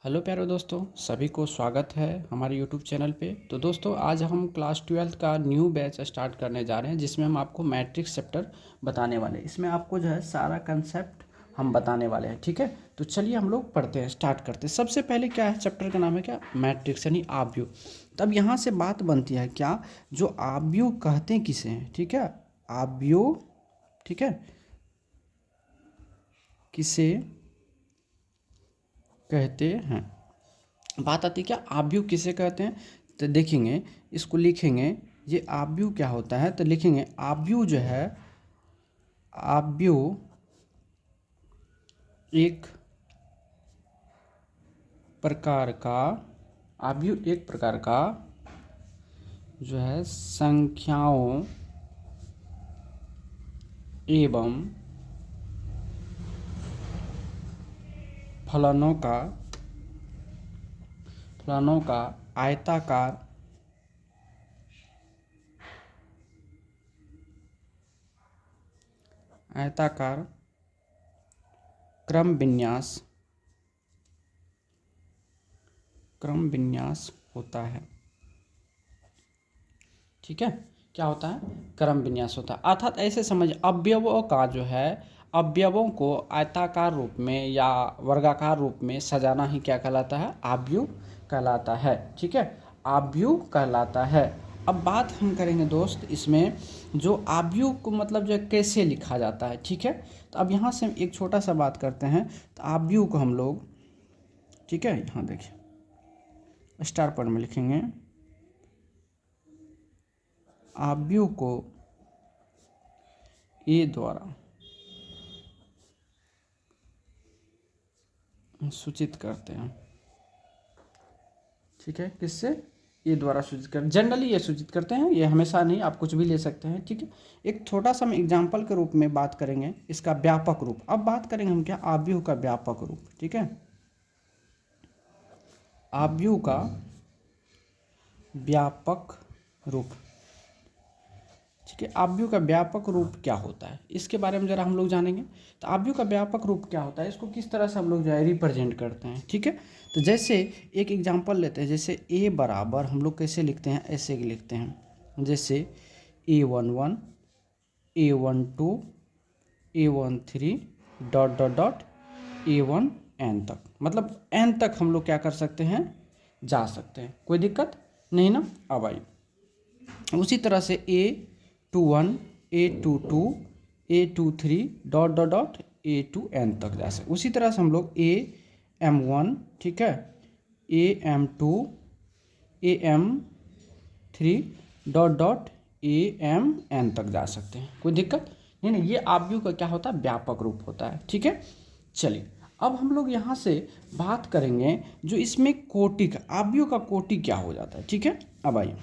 Hello प्यारे दोस्तों, सभी को स्वागत है हमारे यूट्यूब चैनल पे। तो दोस्तों, आज हम क्लास 12th का न्यू बैच स्टार्ट करने जा रहे हैं, जिसमें हम आपको मैट्रिक्स चैप्टर बताने वाले हैं। इसमें आपको जो है सारा कंसेप्ट हम बताने वाले हैं, ठीक है। तो चलिए हम लोग पढ़ते हैं, स्टार्ट करते हैं। सबसे पहले क्या है, चैप्टर का नाम है क्या, मैट्रिक्स यानी आव्यूह। तब यहाँ से बात बनती है क्या, जो आव्यूह कहते हैं किसे हैं, ठीक है, आव्यूह, ठीक है, किसे कहते हैं। बात आती है क्या, आव्यूह किसे कहते हैं। तो देखेंगे, इसको लिखेंगे, ये आव्यूह क्या होता है। तो लिखेंगे आव्यूह जो है, आव्यूह एक प्रकार का, आव्यूह एक प्रकार का जो है संख्याओं एवं फलनों का आयताकार क्रम विन्यास होता है, ठीक है। क्या होता है, क्रम विन्यास होता है। अर्थात ऐसे समझ, अवयवों का जो है, अवयवों को आयताकार रूप में या वर्गाकार रूप में सजाना ही क्या कहलाता है, आव्यूह कहलाता है, ठीक है, आव्यूह कहलाता है। अब बात हम करेंगे दोस्त इसमें, जो आव्यूह को मतलब जो है कैसे लिखा जाता है, ठीक है। तो अब यहाँ से हम एक छोटा सा बात करते हैं। तो आव्यूह को हम लोग, ठीक है, यहाँ देखिए स्टार पर में लिखेंगे, आव्यूह को ए द्वारा सूचित करते हैं, ठीक है। किससे, ये द्वारा सूचित कर, जनरली ये सूचित करते हैं, ये हमेशा नहीं, आप कुछ भी ले सकते हैं, ठीक है। एक छोटा सा हम एग्जाम्पल के रूप में बात करेंगे इसका व्यापक रूप। अब बात करेंगे हम क्या, आव्यूह का व्यापक रूप, ठीक है, आव्यूह का व्यापक रूप, ठीक है। आव्यूह का व्यापक रूप क्या होता है, इसके बारे में जरा हम लोग जानेंगे। तो आव्यूह का व्यापक रूप क्या होता है, इसको किस तरह से हम लोग जो है रिप्रेजेंट करते हैं, ठीक है। तो जैसे एक एग्जांपल लेते हैं, जैसे a बराबर हम लोग कैसे लिखते हैं, ऐसे लिखते हैं, जैसे a11 a12 a13 dot dot dot a1n तक, मतलब n तक हम लोग क्या कर सकते हैं, जा सकते हैं, कोई दिक्कत नहीं ना। अब आई उसी तरह से A21 A22 A23 dot dot dot A2n तक जा सकते। उसी तरह से हम लोग AM1, ठीक है, AM2 AM3 dot dot AMn तक जा सकते हैं, कोई दिक्कत नहीं। नहीं, ये आव्यूह का क्या होता है, व्यापक रूप होता है, ठीक है। चलिए, अब हम लोग यहाँ से बात करेंगे जो इसमें कोटि का, आव्यूह का कोटि क्या हो जाता है, ठीक है। अब आइए,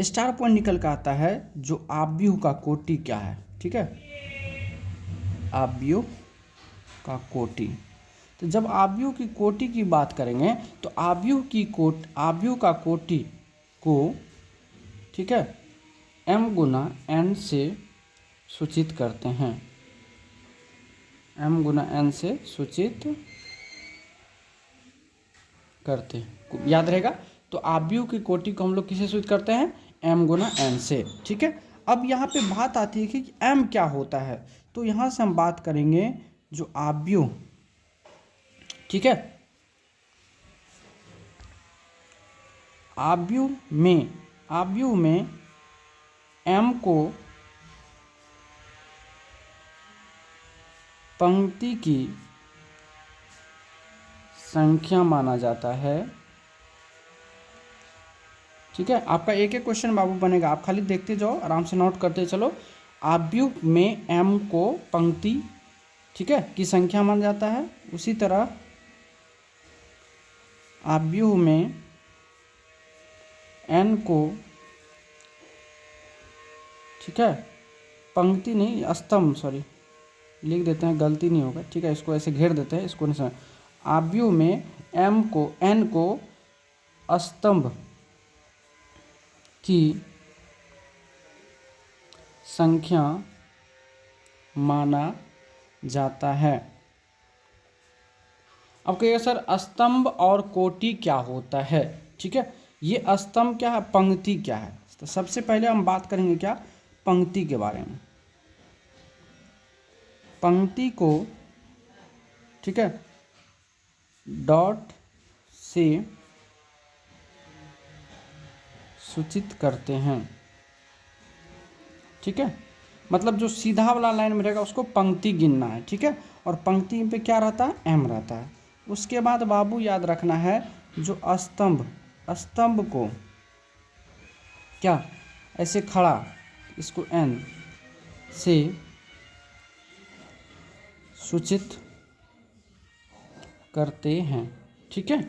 स्टार पॉइंट निकल कर आता है, जो आव्यूह का कोटि क्या है, ठीक है, आव्यूह का कोटि। तो जब आव्यूह की कोटि की बात करेंगे, तो आव्यूह का कोटि को, ठीक है, m गुना n से सूचित करते हैं, m गुना n से सूचित करते हैं, याद रहेगा। तो आव्यूह की कोटि को हम लोग किसे सूचित करते हैं, m गुना n से, ठीक है। अब यहाँ पे बात आती है कि m क्या होता है। तो यहाँ से हम बात करेंगे जो आव्यूह, ठीक है, आव्यूह में m को पंक्ति की संख्या माना जाता है, ठीक है। आपका एक एक क्वेश्चन बाबू बनेगा, आप खाली देखते जाओ, आराम से नोट करते चलो। आव्यूह में m को पंक्ति, ठीक है, की संख्या माना जाता है। उसी तरह आव्यूह में n को, ठीक है, पंक्ति नहीं स्तंभ, सॉरी लिख देते हैं, गलती नहीं होगा, ठीक है, इसको ऐसे घेर देते हैं, इसको नहीं समझ। आव्यूह में n को स्तंभ की संख्या माना जाता है। अब कहिएगा सर स्तंभ और कोटि क्या होता है, ठीक है। ये स्तंभ क्या है, पंक्ति क्या है। तो सबसे पहले हम बात करेंगे क्या, पंक्ति के बारे में। पंक्ति को, ठीक है, डॉट से सूचित करते हैं, ठीक है। मतलब जो सीधा वाला लाइन में रहेगा उसको पंक्ति गिनना है, ठीक है। और पंक्ति पे क्या रहता है, एम रहता है। उसके बाद बाबू याद रखना है जो स्तंभ, स्तंभ को क्या ऐसे खड़ा, इसको एन से सूचित करते हैं, ठीक है।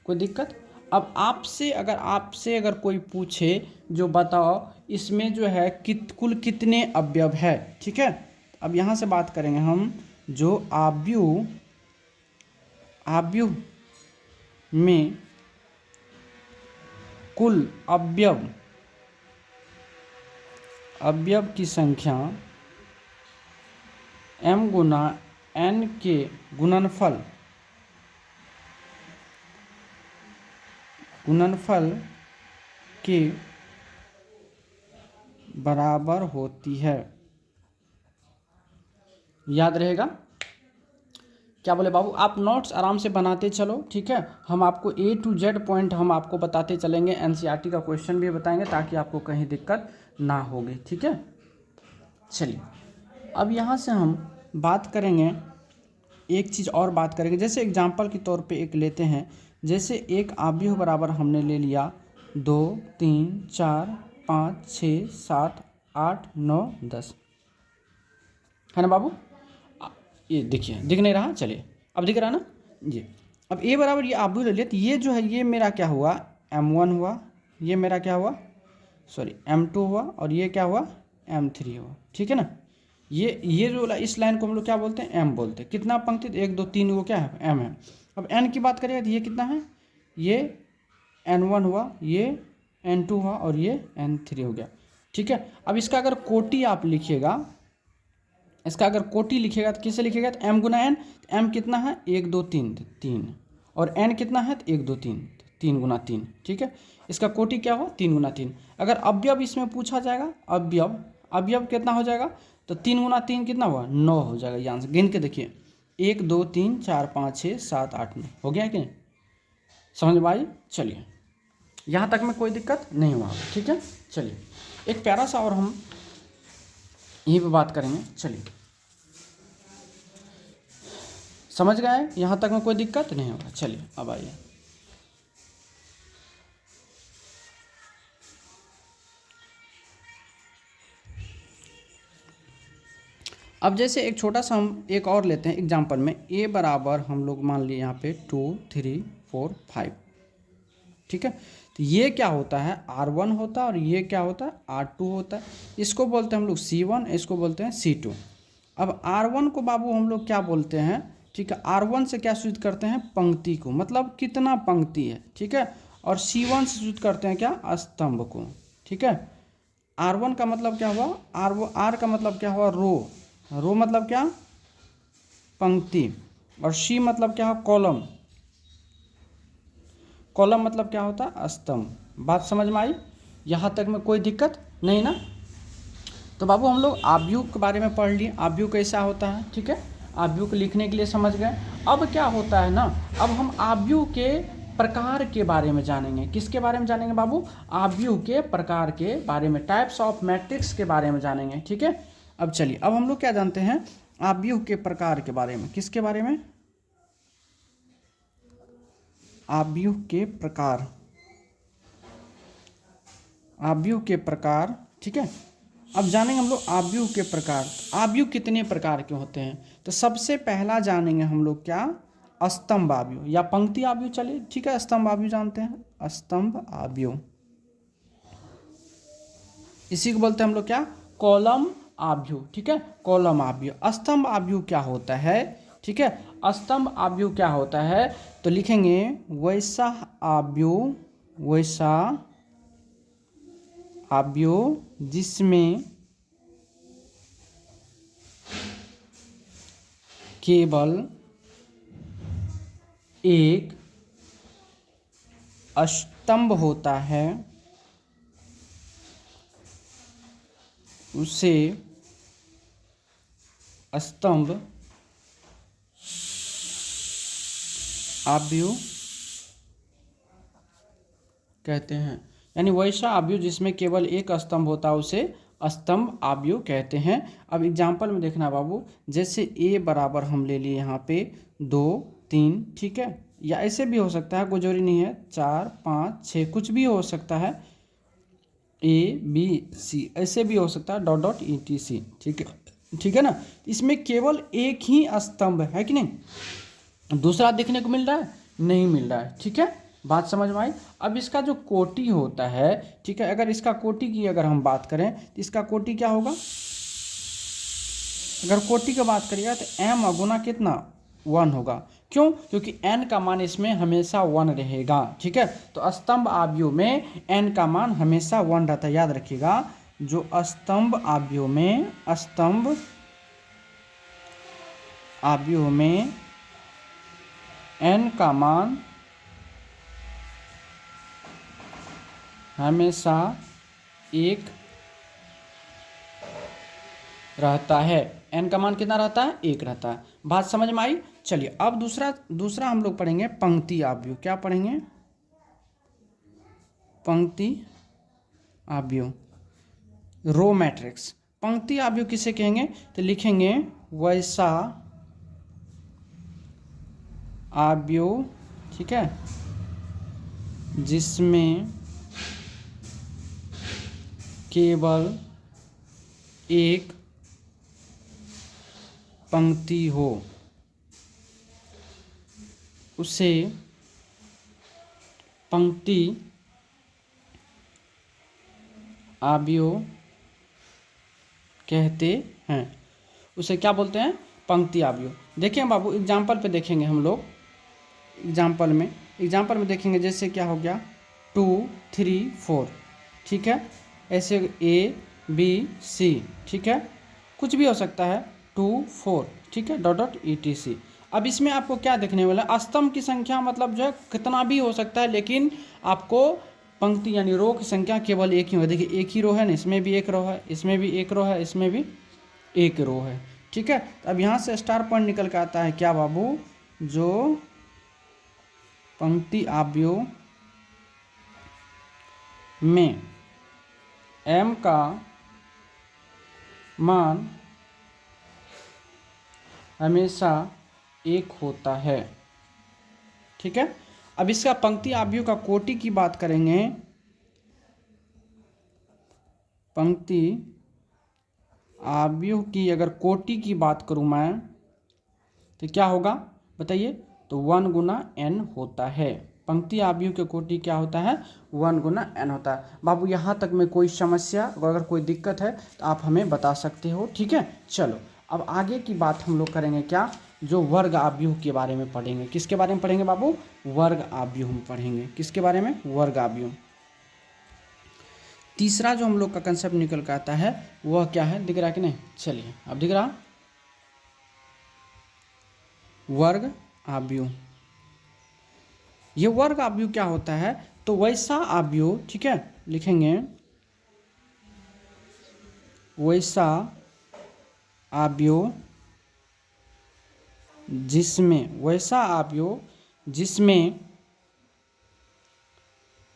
कोई दिक्कत। अब आपसे अगर कोई पूछे जो बताओ इसमें जो है कुल कितने अवयव है, ठीक है। अब यहाँ से बात करेंगे हम जो आव्यूह में कुल अवयव की संख्या m गुना n के गुणनफल के बराबर होती है। याद रहेगा। क्या बोले बाबू, आप नोट्स आराम से बनाते चलो, ठीक है। हम आपको A to Z पॉइंट हम आपको बताते चलेंगे, NCERT का क्वेश्चन भी बताएंगे ताकि आपको कहीं दिक्कत ना होगी, ठीक है। चलिए अब यहाँ से हम बात करेंगे, एक चीज़ और बात करेंगे। जैसे एग्जांपल के तौर पे एक लेते हैं, जैसे एक आव्यूह बराबर हमने ले लिया 2 3 4 5 6 7 8 9 10, है ना बाबू। ये देखिए, दिख नहीं रहा, चलिए अब दिख रहा ना जी। अब ए बराबर ये आव्यूह ले लिया, तो ये जो है ये मेरा क्या हुआ, m1 हुआ, ये मेरा क्या हुआ, सॉरी m2 हुआ, और ये क्या हुआ, m3 हुआ, ठीक है ना। ये जो इस लाइन को हम लोग क्या बोलते हैं, m बोलते हैं। कितना पंक्ति, 1 2 3 वो क्या है, m है। अब n की बात करें तो ये कितना है, ये n1 हुआ, ये n2 हुआ, और ये n3 हो गया, ठीक है। अब इसका अगर कोटि आप लिखिएगा, इसका अगर कोटि लिखिएगा तो किससे लिखिएगा, तो m गुना n। m कितना है, 1 2 3 3, और n कितना है, तो 1 2 3 3 गुना 3, ठीक है। इसका कोटि क्या हुआ, 3 गुना 3। अगर अवयव इसमें पूछा जाएगा, अवयव कितना हो जाएगा, तो 3 गुना 3 कितना हुआ, 9 हो जाएगा। ये आंसर गिन के देखिए, 1 2 3 4 5 6 7 8 9 हो गया कि नहीं, समझ में आई। चलिए यहाँ तक में कोई दिक्कत नहीं हुआ, ठीक है। चलिए एक प्यारा सा और हम यहीं पे बात करेंगे। चलिए समझ गए, यहाँ तक में कोई दिक्कत नहीं होगा। चलिए अब आइए, अब जैसे एक छोटा सा हम एक और लेते हैं एग्जांपल में, a बराबर हम लोग मान लिए यहाँ पे 2 3 4 5, ठीक है। तो ये क्या होता है, R1 होता है, और ये क्या होता है, R2 होता है। इसको बोलते हैं हम लोग C1, इसको बोलते हैं C2। अब R1 को बाबू हम लोग क्या बोलते हैं, ठीक है। R1 से क्या सूचित करते हैं, पंक्ति को, मतलब कितना पंक्ति है, ठीक है। और C1 से सूचित करते हैं क्या, स्तंभ को, ठीक है। R1 का मतलब क्या हुआ, R का मतलब क्या हुआ, रो मतलब क्या, पंक्ति, और C मतलब क्या हुआ, कॉलम मतलब क्या होता है, स्तंभ। बात समझ में आई, यहाँ तक में कोई दिक्कत नहीं ना। तो बाबू हम लोग आव्यूह के बारे में पढ़ लिए, आव्यूह कैसा होता है, ठीक है। आव्यूह को लिखने के लिए समझ गए। अब क्या होता है ना, अब हम आव्यूह के प्रकार के बारे में जानेंगे। किसके बारे में जानेंगे बाबू, आव्यूह के प्रकार के बारे में, टाइप्स ऑफ मैट्रिक्स के बारे में जानेंगे, ठीक है। अब चलिए, अब हम लोग क्या जानते हैं, आव्यूह के प्रकार के बारे में। किसके बारे में, आव्यूह के प्रकार, आव्यूह के प्रकार, ठीक है। अब जानेंगे हम लोग आव्यूह के प्रकार। आव्यूह कितने प्रकार के होते हैं, तो सबसे पहला जानेंगे हम लोग क्या, स्तंभ आव्यूह या पंक्ति आव्यूह। चलिए ठीक है, स्तंभ आव्यूह जानते हैं, स्तंभ आव्यूह, इसी को बोलते हैं हम लोग क्या, कॉलम आव्यूह, ठीक है। कॉलम आव्यूह। स्तंभ आव्यूह क्या होता है, ठीक है। स्तंभ आव्यूह क्या होता है, तो लिखेंगे वैसा आव्यूह जिसमें केवल एक स्तंभ होता है उसे स्तंभ आव्यूह कहते हैं। यानी वैसा आव्यूह जिसमें केवल एक स्तंभ होता है उसे स्तंभ आव्यूह कहते हैं। अब एग्जाम्पल में देखना बाबू, जैसे ए बराबर हम ले लिए यहाँ पे 2 3, ठीक है, या ऐसे भी हो सकता है, कोई जरूरी नहीं है, 4 5 6 कुछ भी हो सकता है, ABC ऐसे भी हो सकता है, डॉट डॉट ETC, ठीक है ना। इसमें केवल एक ही स्तंभ है कि नहीं, दूसरा देखने को मिल रहा है, नहीं मिल रहा है, ठीक है, बात समझ में आई। अब इसका जो कोटि होता है, ठीक है, अगर इसका कोटि की अगर हम बात करें तो इसका कोटि क्या होगा, अगर कोटि की बात करिएगा तो m गुना कितना 1 होगा। क्यों? क्योंकि n का मान इसमें हमेशा 1 रहेगा, ठीक है। तो स्तंभ आव्यूह में n का मान हमेशा 1 रहता है, याद रखिएगा। जो स्तंभ आव्यूह में n का मान हमेशा 1 रहता है, n का मान कितना रहता है, 1 रहता है। बात समझ में आई। चलिए अब दूसरा हम लोग पढ़ेंगे पंक्ति आव्यूह। क्या पढ़ेंगे? पंक्ति आव्यूह, रो मैट्रिक्स। पंक्ति आव्यूह किसे कहेंगे? तो लिखेंगे वैसा आव्यूह, ठीक है, जिसमें केवल एक पंक्ति हो उसे पंक्ति आव्यूह कहते हैं। उसे क्या बोलते हैं? पंक्ति आव्यूह। देखिए बाबू एग्जाम्पल पे देखेंगे हम लोग, एग्जाम्पल में देखेंगे, जैसे क्या हो गया 2 3 4, ठीक है, ऐसे ABC, ठीक है, कुछ भी हो सकता है 2 4, ठीक है, डॉट डॉट ETC। अब इसमें आपको क्या देखने वाला है, स्तंभ की संख्या मतलब जो है कितना भी हो सकता है, लेकिन आपको पंक्ति यानी रो की संख्या केवल एक ही होगी। देखिए एक ही रो है ना, इसमें भी एक रो है, इसमें भी एक रो है, इसमें भी एक रो है, ठीक है। तो अब यहाँ से स्टार पॉइंट निकल के आता है क्या बाबू, जो पंक्ति आव्यूह में m का मान हमेशा 1 होता है, ठीक है। अब इसका पंक्ति आव्यूह का कोटि की बात करेंगे, पंक्ति आव्यूह की अगर कोटि की बात करूं मैं तो क्या होगा बताइए, तो 1 गुना n होता है। पंक्ति आव्यूह के कोटि क्या होता है? 1 गुना n होता है। बाबू यहाँ तक में कोई समस्या अगर कोई दिक्कत है तो आप हमें बता सकते हो, ठीक है। चलो अब आगे की बात हम लोग करेंगे क्या, जो वर्ग आव्यूह के बारे में पढ़ेंगे। किसके बारे में पढ़ेंगे बाबू? वर्ग आव्यूह में पढ़ेंगे। किसके बारे में? वर्ग आव्यूह। तीसरा जो हम लोग का कंसेप्ट निकल कर आता है वह क्या है, दिख रहा है कि नहीं? चलिए अब दिख रहा, वर्ग आव्यूह। ये वर्ग आव्यूह क्या होता है? तो वैसा आव्यूह, ठीक है, लिखेंगे वैसा आव्यूह जिसमें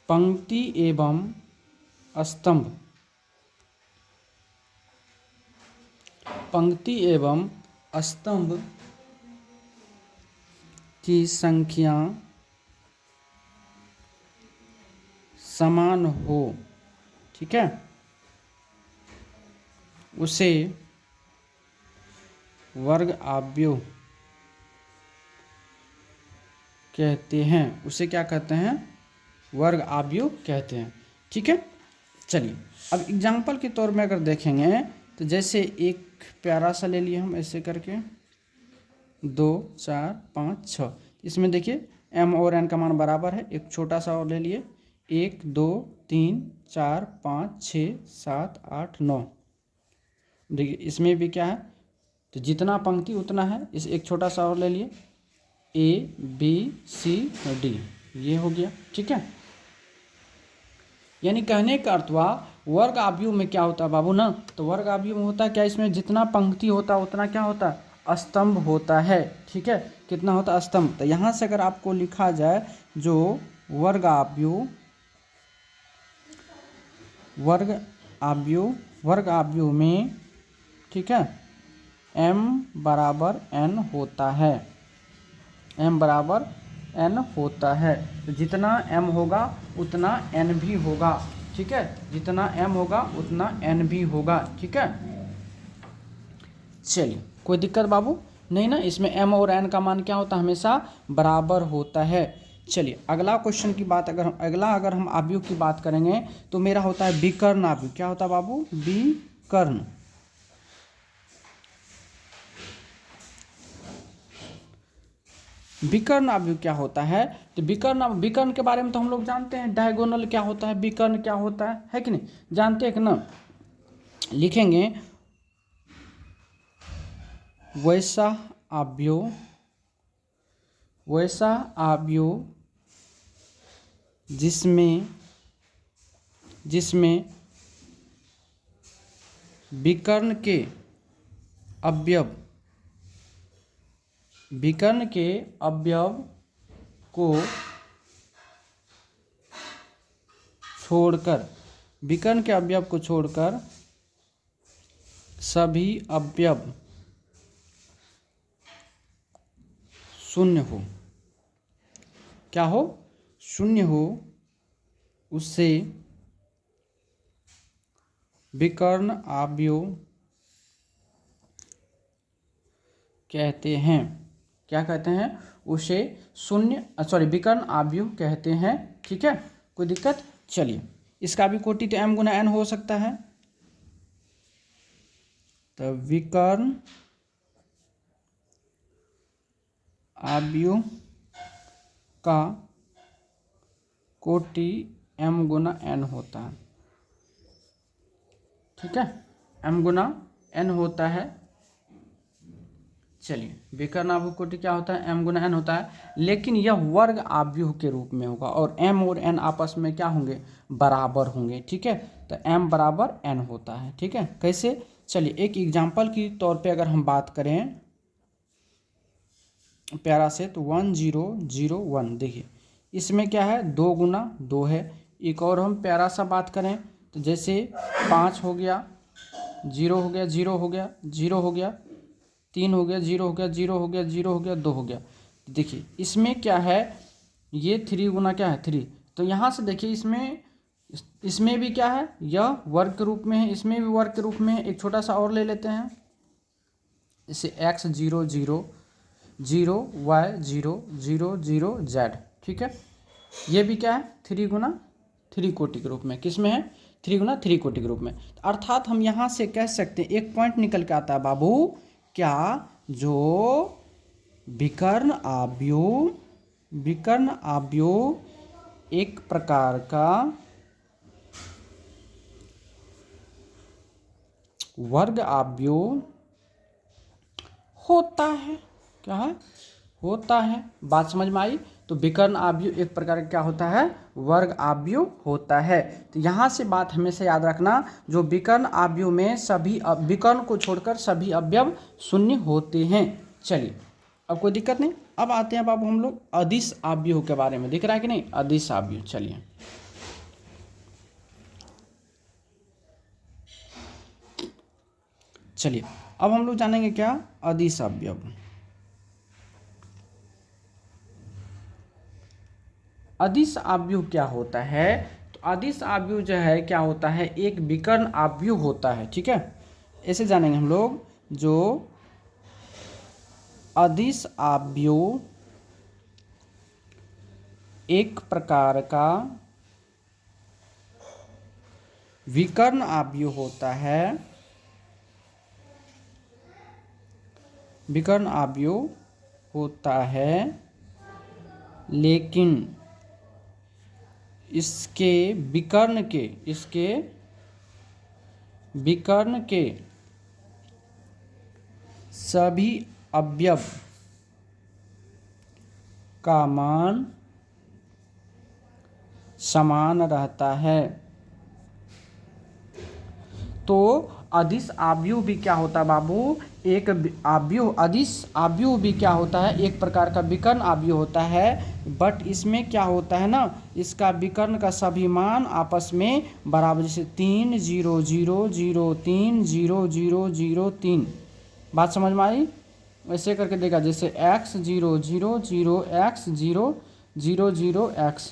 पंक्ति एवं स्तंभ की संख्या समान हो, ठीक है, उसे वर्ग आव्यूह कहते हैं। उसे क्या कहते हैं? वर्ग आव्यूह कहते हैं, ठीक है। चलिए अब एग्जाम्पल के तौर में अगर देखेंगे तो जैसे एक प्यारा सा ले लिए हम ऐसे करके 2 4 5 6, इसमें देखिए m और n का मान बराबर है। एक छोटा सा और ले लिए 1 2 3 4 5 6 7 8 9, देखिए इसमें भी क्या है, तो जितना पंक्ति उतना है। इस एक छोटा सा और ले लिए ए बी सी डी, ये हो गया। ठीक है, यानी कहने का अर्थ हुआ वर्ग आव्यूह में क्या होता है बाबू ना, तो वर्ग आव्यूह में होता है क्या, इसमें जितना पंक्ति होता है उतना क्या होता है, स्तंभ होता है। ठीक है, कितना होता है, स्तंभ। तो यहाँ से अगर आपको लिखा जाए जो वर्ग आव्यूह में, ठीक है, m बराबर n होता है, m बराबर n होता है। तो जितना m होगा उतना n भी होगा। ठीक है, जितना m होगा उतना n भी होगा। ठीक है, चलिए, कोई दिक्कत बाबू नहीं ना, इसमें m और n का मान क्या होता है, हमेशा बराबर होता है। चलिए अगला क्वेश्चन की बात, अगर हम आव्यूह की बात करेंगे तो मेरा होता है विकर्ण आव्यूह। क्या होता है बाबू, विकर्ण। विकर्ण आव्यूह क्या होता है, तो विकर्ण के बारे में तो हम लोग जानते हैं, डायगोनल क्या होता है, विकर्ण क्या होता है कि नहीं, जानते हैं कि ना। लिखेंगे वैसा आव्यूह जिसमें विकर्ण के अवयव को छोड़कर सभी अवयव शून्य हो, क्या हो, शून्य हो, उसे विकर्ण आव्यूह कहते हैं। क्या कहते हैं, उसे विकर्ण आव्यूह कहते हैं। ठीक है, कोई दिक्कत। चलिए, इसका भी कोटि तो m गुना n हो सकता है, तो विकर्ण आव्यूह का कोटि m गुना n होता है। ठीक है, m गुना n होता है। चलिए, विकर्ण आव्यूह कोटि क्या होता है, m गुना n होता है, लेकिन यह वर्ग आव्यूह के रूप में होगा और m और n आपस में क्या होंगे, बराबर होंगे। ठीक है, तो m बराबर n होता है। ठीक है, कैसे, चलिए एक एग्जाम्पल की तौर पे अगर हम बात करें प्यारा से, तो 1 0 0 1, देखिए इसमें क्या है, 2 गुना 2 है। एक और हम प्यारा सा बात करें तो जैसे 5 हो गया, 0 हो गया, 0 हो गया, 0 हो गया, 3 हो गया, 0 हो गया, 0 हो गया, 0 हो गया, 2 हो गया। देखिए इसमें क्या है, ये 3 गुना क्या है, 3। तो यहाँ से देखिए इसमें भी क्या है, यह वर्ग के रूप में है, इसमें भी वर्ग के रूप में है। एक छोटा सा और ले लेते हैं, जैसे x 0 0 0 y 0 0 0 z। ठीक है, ये भी क्या है, 3 गुना 3 कोटि के रूप में, किस में है, 3 गुना 3 कोटि के रूप में। अर्थात हम यहाँ से कह सकते हैं, एक पॉइंट निकल के आता है बाबू, क्या, जो विकर्ण आव्यूह एक प्रकार का वर्ग आव्यूह होता है। क्या है, होता है। बात समझ में आई। तो विकर्ण आव्यूह एक प्रकार का क्या होता है, वर्ग आव्यूह होता है। तो यहाँ से बात हमेशा याद रखना, जो विकर्ण आव्यूह में सभी विकर्ण को छोड़कर सभी अवयव शून्य होते हैं। चलिए, अब कोई दिक्कत नहीं। अब आते हैं बाबू हम लोग अदिश आव्यूह के बारे में, दिख रहा है कि नहीं, अदिश आव्यूह। चलिए अब हम लोग जानेंगे क्या, अदिश आव्यूह। अदिश आव्यूह क्या होता है, तो अदिश आव्यूह जो है क्या होता है, एक विकर्ण आव्यूह होता है। ठीक है, ऐसे जानेंगे हम लोग, जो अदिश आव्यूह एक प्रकार का विकर्ण आव्यूह होता है, विकर्ण आव्यूह होता है, लेकिन इसके विकर्ण के सभी अवयव का मान समान रहता है। तो अदिश आव्यूह भी क्या होता है बाबू, एक आव्यूह, अदिश आव्यूह भी क्या होता है, एक प्रकार का विकर्ण आव्यूह होता है। बट इसमें क्या होता है ना, इसका विकर्ण का सभी मान आपस में बराबर, जैसे 3 0 0 0 3 0 0 0 3। बात समझ में आई? वैसे करके देखा, जैसे x 0 0 0 x 0 0 0 x।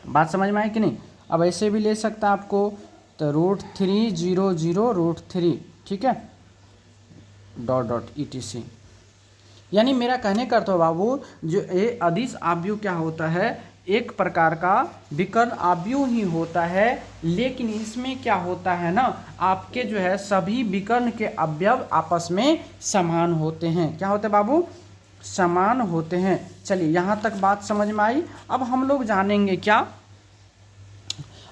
बात समझ में आई कि नहीं? अब ऐसे भी ले सकता है आपको, तो √3 0 0 √3, ठीक है, .etc। यानी मेरा कहने का अर्थ है बाबू, जो ये अदिश आव्यूह क्या होता है, एक प्रकार का विकर्ण आव्यूह ही होता है। लेकिन इसमें क्या होता है ना, आपके जो है सभी विकर्ण के अवयव आपस में समान होते हैं। क्या होते हैं बाबू? समान होते हैं। चलिए यहाँ तक बात समझ में आई। अब हम लोग जानेंगे क्या,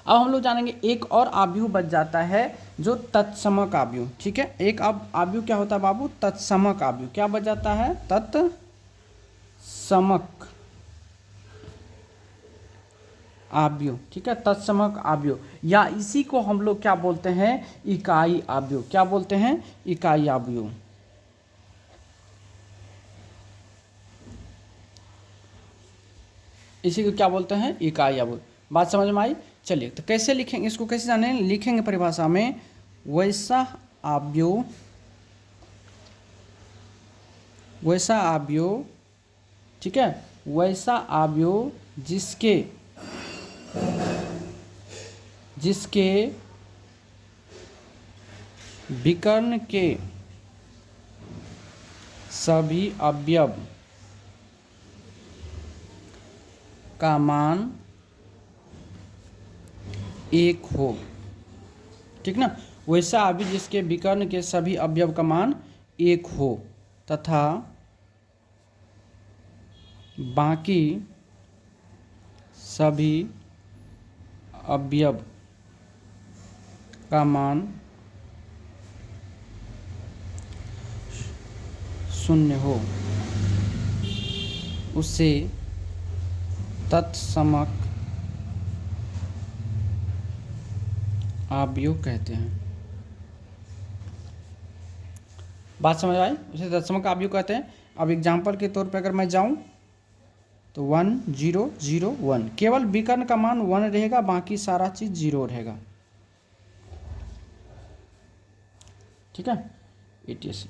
अब हम लोग जानेंगे एक और आव्यूह बच जाता है जो तत्समक आव्यूह, ठीक है। एक आव्यूह क्या होता है बाबू, तत्समक आव्यूह। क्या बच जाता है? तत्समक आव्यूह, ठीक है, तत्समक आव्यूह, या इसी को हम लोग क्या बोलते हैं, इकाई आव्यूह। क्या बोलते हैं? इकाई आव्यूह। इसी को क्या बोलते हैं? इकाई आव्यूह। बात समझ में आई? चलिए, तो कैसे लिखेंगे इसको, कैसे जाने, लिखेंगे परिभाषा में, वैसा आव्यूह, वैसा आव्यूह, ठीक है, वैसा आव्यूह जिसके विकर्ण के सभी अवयव का मान एक हो, ठीक ना। वैसा आव्यूह जिसके विकर्ण के सभी अवयव का मान एक हो तथा बाकी सभी अवयव का मान शून्य हो, उसे तत्समक आव्यूह कहते हैं। बात समझ आई? उसे तत्समक आव्यूह कहते हैं। अब एग्जाम्पल के तौर पर अगर मैं जाऊं तो 1 0 0 1, केवल विकर्ण का मान 1 रहेगा, बाकी सारा चीज 0 रहेगा, ठीक है। etc।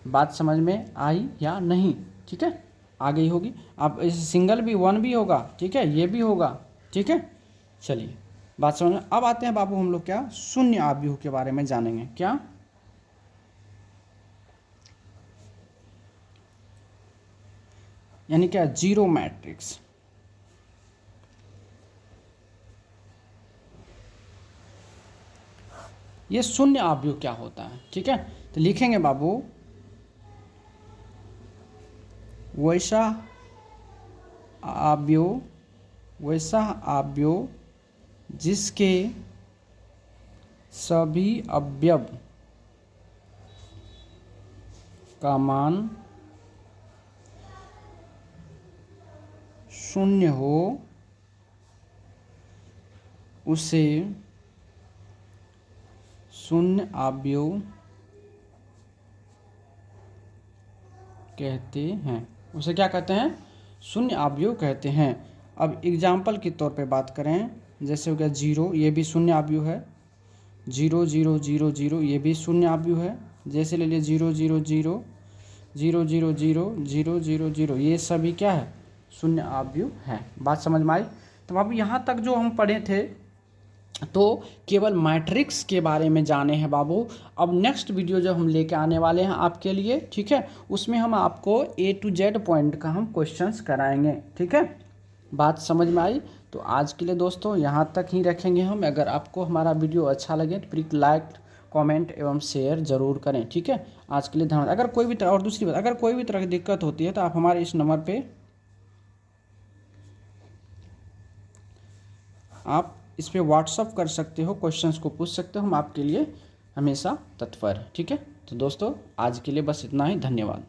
बात समझ में आई या नहीं? ठीक है, आ गई होगी। अब इस सिंगल भी 1 भी होगा, ठीक है, ये भी होगा, ठीक है। चलिए बात समझ में। अब आते हैं बाबू हम लोग क्या, शून्य आव्यूह के बारे में जानेंगे। क्या? यानी क्या? Zero matrix. ये शून्य आव्यूह क्या होता है, ठीक है। तो लिखेंगे बाबू, वैसा आव्यूह जिसके सभी अवयव का मान शून्य हो, उसे शून्य आव्यूह कहते हैं। उसे क्या कहते हैं? शून्य आव्यूह कहते हैं। अब एग्जाम्पल के तौर पे बात करें, जैसे हो गया 0, ये भी शून्य आव्यूह है। 0 0 0 0, ये भी शून्य आव्यूह है। जैसे ले लिए 0 0 0 0 0 0 0 0 0, ये सभी क्या है? शून्य आव्यूह है। बात समझ में आई? तो अब यहाँ तक जो हम पढ़े थे, तो केवल मैट्रिक्स के बारे में जाने हैं बाबू। अब नेक्स्ट वीडियो जो हम लेके आने वाले हैं आपके लिए, ठीक है, उसमें हम आपको A to Z पॉइंट का हम क्वेश्चंस कराएंगे, ठीक है। बात समझ में आई? तो आज के लिए दोस्तों यहाँ तक ही रखेंगे हम। अगर आपको हमारा वीडियो अच्छा लगे तो प्लीज़ लाइक, कमेंट एवं शेयर जरूर करें, ठीक है। आज के लिए धन्यवाद। अगर कोई भी तरह, और दूसरी बात, अगर कोई भी तरह की दिक्कत होती है तो आप हमारे इस नंबर पे आप इस पर व्हाट्सअप कर सकते हो, क्वेश्चंस को पूछ सकते हो, हम आपके लिए हमेशा तत्पर हैं, ठीक है। तो दोस्तों आज के लिए बस इतना ही, धन्यवाद।